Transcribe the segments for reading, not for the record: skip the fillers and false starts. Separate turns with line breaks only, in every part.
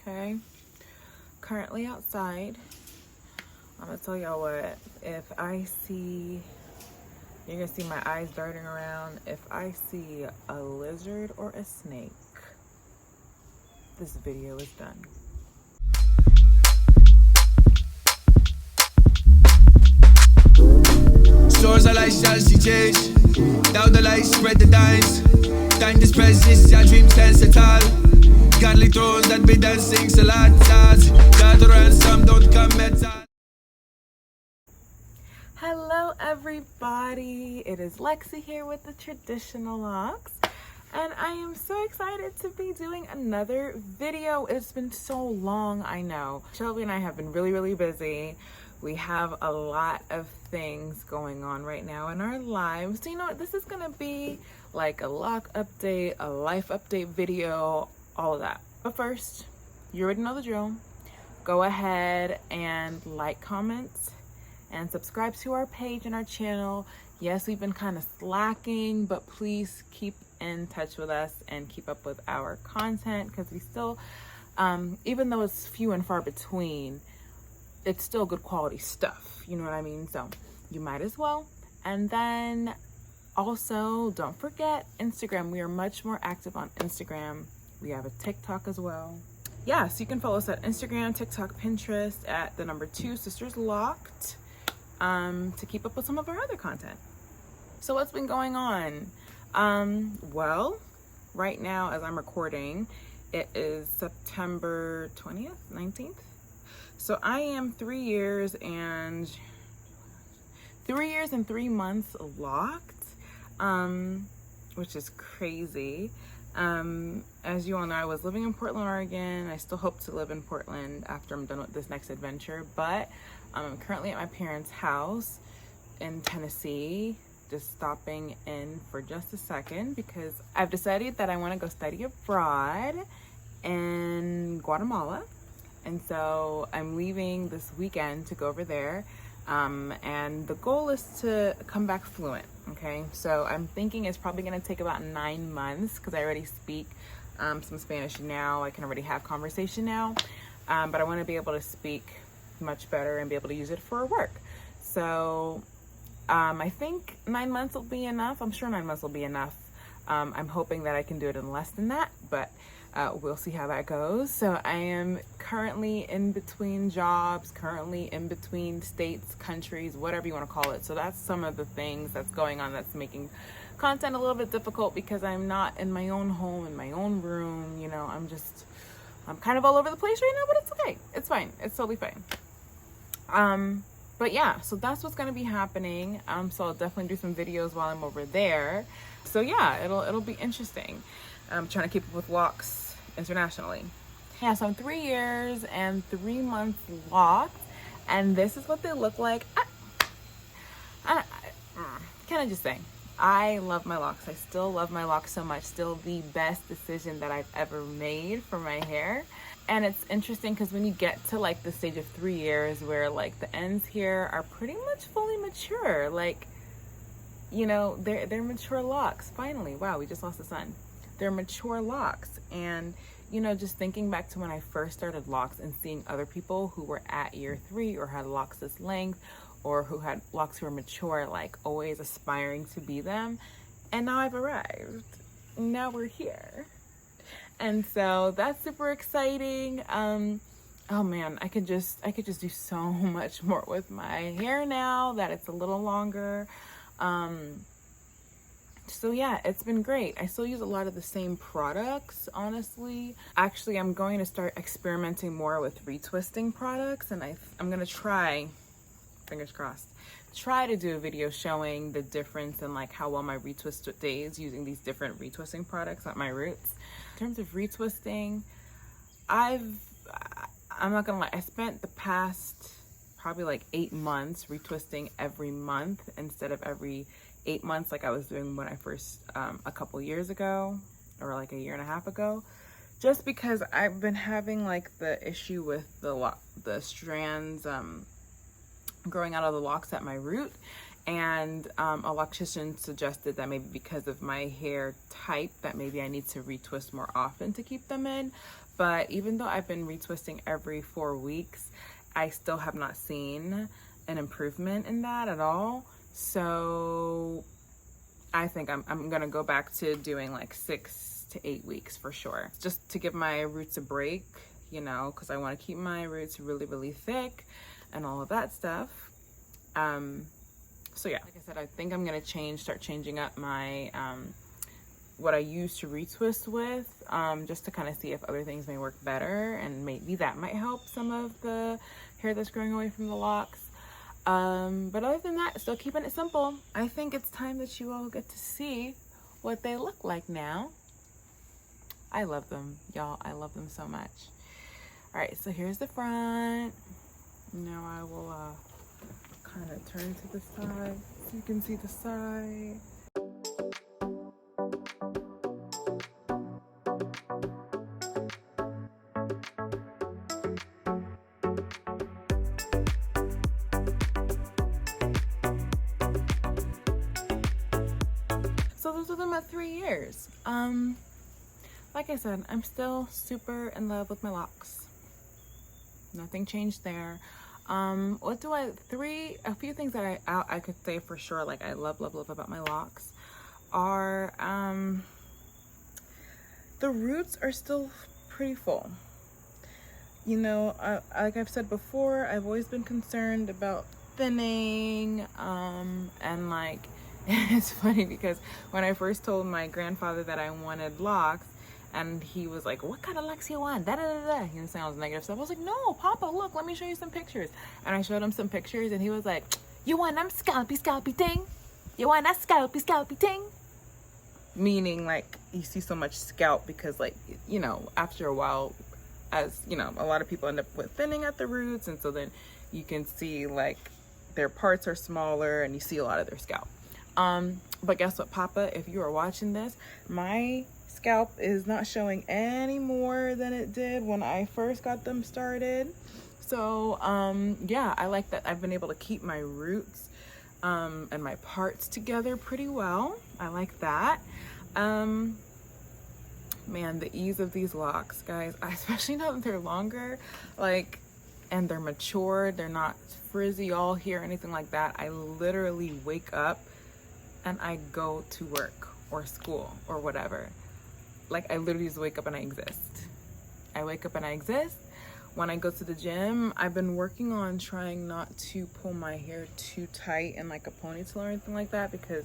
Okay, currently outside. I'm gonna tell y'all what, if I see, you're gonna see my eyes darting around. If I see a lizard or a snake, this video is done.
Stores are like Chelsea change. Down the lights, spread the dimes. Time to spread this, your dream sense at all. Godly thrones that be dancing, salat, God ransom, don't come at all.
Hello everybody, it is Lexi here with the Traditional Locs, and I am so excited to be doing another video. It's been so long, I know. Shelby and I have been really busy. We have a lot of things going on right now in our lives. So you know what, this is gonna be like a lock update, a life update video, all of that. But first, you already know the drill. Go ahead and like, comment, and subscribe to our page and our channel. Yes, we've been kind of slacking, but please keep in touch with us and keep up with our content, because we still, even though it's few and far between, it's still good quality stuff, you know what I mean? So you might as well. And then also, don't forget Instagram. We are much more active on Instagram. We have a TikTok as well. Yeah, so you can follow us at Instagram, TikTok, Pinterest at the number 2 Sisters Locked, to keep up with some of our other content. So what's been going on? Well, right now as I'm recording, it is September 20th, 19th. So I am 3 years and 3 months locked, which is crazy. As you all know, I was living in Portland, Oregon. I still hope to live in Portland after I'm done with this next adventure, but I'm currently at my parents' house in Tennessee, just stopping in for just a second because I've decided that I want to go study abroad in Guatemala. And so I'm leaving this weekend to go over there. And the goal is to come back fluent, okay? So I'm thinking it's probably gonna take about 9 months because I already speak some Spanish now. I can already have conversation now, but I wanna be able to speak much better and be able to use it for work. So I think 9 months will be enough. I'm sure 9 months will be enough. I'm hoping that I can do it in less than that, but we'll see how that goes. So I am currently in between jobs, currently in between states, countries, whatever you want to call it. So that's some of the things that's going on that's making content a little bit difficult because I'm not in my own home, in my own room. You know, I'm kind of all over the place right now, but it's okay. It's fine. It's totally fine. But yeah, so that's what's going to be happening. So I'll definitely do some videos while I'm over there. So yeah, it'll be interesting. I'm trying to keep up with Locs internationally. Yeah, so I'm 3 years and 3 months locked, and this is what they look like. Can I just say, I love my locks. I still love my locks so much. Still the best decision that I've ever made for my hair. And it's interesting because when you get to like the stage of 3 years where like the ends here are pretty much fully mature, like, you know, they're mature locks. Finally, wow, we just lost the sun. They're mature locks. And you know, just thinking back to when I first started locks and seeing other people who were at year 3 or had locks this length or who had locks who were mature, like always aspiring to be them. And now I've arrived. Now we're here. And so that's super exciting. Oh man, I could just do so much more with my hair now that it's a little longer. So yeah, it's been great. I still use a lot of the same products, honestly. Actually, I'm going to start experimenting more with retwisting products, and I'm gonna try, fingers crossed, try to do a video showing the difference in like how well my retwist days using these different retwisting products at my roots. In terms of retwisting, I'm not gonna lie, I spent the past probably like 8 months retwisting every month instead of every 8 months like I was doing when I first, a couple years ago, or like a year and a half ago, just because I've been having like the issue with the strands growing out of the locks at my root. And a loctician suggested that maybe because of my hair type that maybe I need to retwist more often to keep them in. But even though I've been retwisting every 4 weeks, I still have not seen an improvement in that at all. So I think I'm gonna go back to doing like 6 to 8 weeks for sure, just to give my roots a break, you know, because I want to keep my roots really, really thick and all of that stuff. So yeah, like I said, I think I'm gonna start changing up my what I used to retwist with, just to kind of see if other things may work better, and maybe that might help some of the hair that's growing away from the locks. But other than that, still keeping it simple. I think it's time that you all get to see what they look like now. I love them, y'all. I love them so much. All right, so here's the front. Now I will kind of turn to the side so you can see the side. So those are them at 3 years. Like I said, I'm still super in love with my locks. Nothing changed there. A few things that I could say for sure, like I love about my locks are, the roots are still pretty full. You know, like I've said before, I've always been concerned about thinning, and like, it's funny because when I first told my grandfather that I wanted locks, and he was like, what kind of locks you want? Da da da da. He was saying all this negative stuff. I was like, no, Papa, look, let me show you some pictures. And I showed him some pictures, and he was like, you want them scalpy ting? You want that scalpy ting? Meaning, like, you see so much scalp because, like, you know, after a while, as you know, a lot of people end up with thinning at the roots, and so then you can see like their parts are smaller, and you see a lot of their scalp. But guess what, Papa? If you are watching this, my scalp is not showing any more than it did when I first got them started. So yeah, I like that I've been able to keep my roots and my parts together pretty well. I like that. Man, the ease of these locks, guys, especially now that they're longer, like, and they're matured, they're not frizzy all here, anything like that. I literally wake up and I go to work or school or whatever. Like, I literally just wake up and I exist. I wake up and I exist. When I go to the gym, I've been working on trying not to pull my hair too tight in like a ponytail or anything like that, because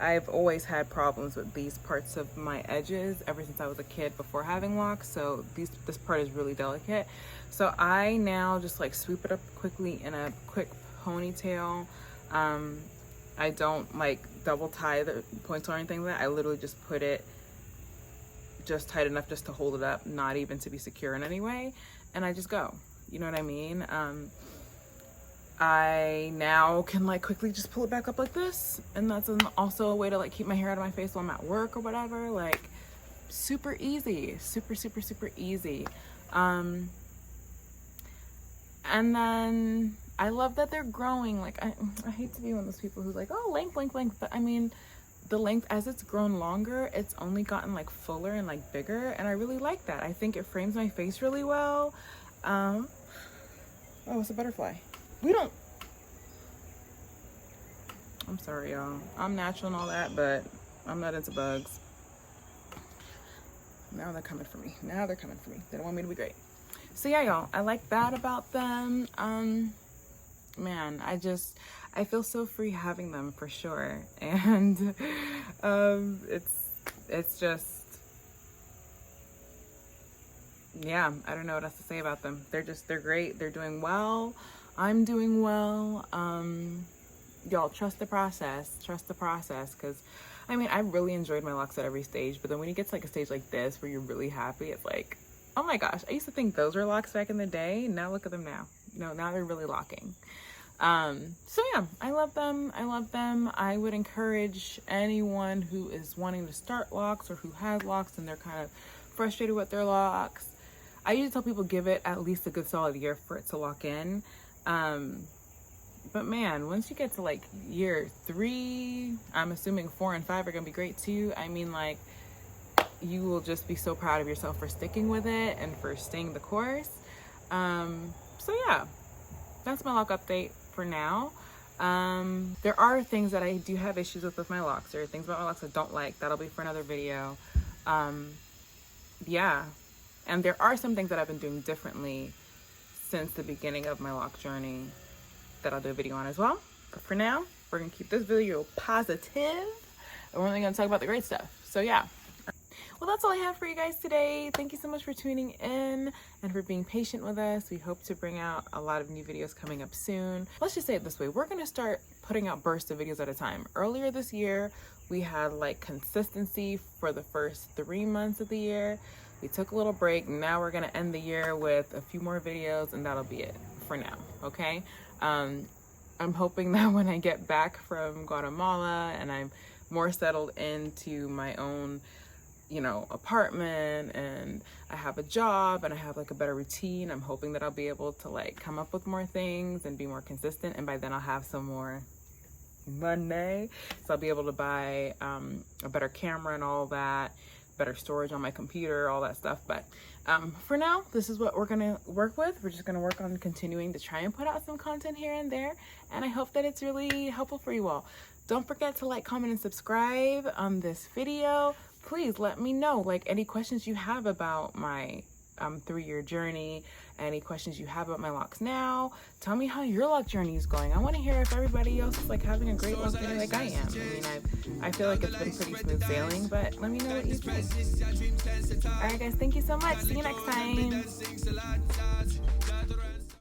I've always had problems with these parts of my edges ever since I was a kid before having locks. So this part is really delicate. So I now just like swoop it up quickly in a quick ponytail. I don't like double tie the ponytail or anything like that. I literally just put it just tight enough just to hold it up, not even to be secure in any way, and I just go. You know what I mean? I now can like quickly just pull it back up like this, and that's also a way to like keep my hair out of my face while I'm at work or whatever. Like, super easy, super easy. And then I love that they're growing. Like, I hate to be one of those people who's like, oh, length, but I mean, the length, as it's grown longer, it's only gotten like fuller and like bigger, and I really like that. I think it frames my face really well. Oh, it's a butterfly. I'm sorry, y'all. I'm natural and all that, but I'm not into bugs. Now they're coming for me. They don't want me to be great. So yeah, y'all, I like that about them. Man, I feel so free having them for sure. And it's just, yeah, I don't know what else to say about them. They're great. They're doing well. I'm doing well. Y'all, trust the process, because I mean, I really enjoyed my locks at every stage, but then when you get to like a stage like this where you're really happy, it's like, oh my gosh, I used to think those were locks back in the day. Now look at them now. Now they're really locking. So yeah, I love them. I would encourage anyone who is wanting to start locks or who has locks and they're kind of frustrated with their locks. I usually tell people give it at least a good solid year for it to lock in. But man, once you get to like year 3, I'm assuming 4 and 5 are gonna be great too. I mean, like, you will just be so proud of yourself for sticking with it and for staying the course. So yeah, that's my lock update for now. There are things that I do have issues with my locks. There are things about my locks I don't like. That'll be for another video. Yeah, and there are some things that I've been doing differently since the beginning of my lock journey that I'll do a video on as well. But for now, we're gonna keep this video positive, and we're only gonna talk about the great stuff. So yeah. Well, that's all I have for you guys today. Thank you so much for tuning in and for being patient with us. We hope to bring out a lot of new videos coming up soon. Let's just say it this way. We're going to start putting out bursts of videos at a time. Earlier this year, we had like consistency for the first 3 months of the year. We took a little break. Now we're going to end the year with a few more videos, and that'll be it for now. Okay. I'm hoping that when I get back from Guatemala and I'm more settled into my own apartment, and I have a job and I have like a better routine, I'm hoping that I'll be able to like come up with more things and be more consistent, and by then I'll have some more money, so I'll be able to buy a better camera and all that, better storage on my computer, all that stuff. But for now, this is what we're gonna work with. We're just gonna work on continuing to try and put out some content here and there, and I hope that it's really helpful for you all. Don't forget to like, comment, and subscribe on this video. Please let me know like any questions you have about my 3-year journey, any questions you have about my locks now. Tell me how your lock journey is going. I want to hear if everybody else is like having a great lock journey like I am. I mean, I feel like it's been pretty smooth sailing, but let me know what you think. All right, guys, thank you so much. See you next time.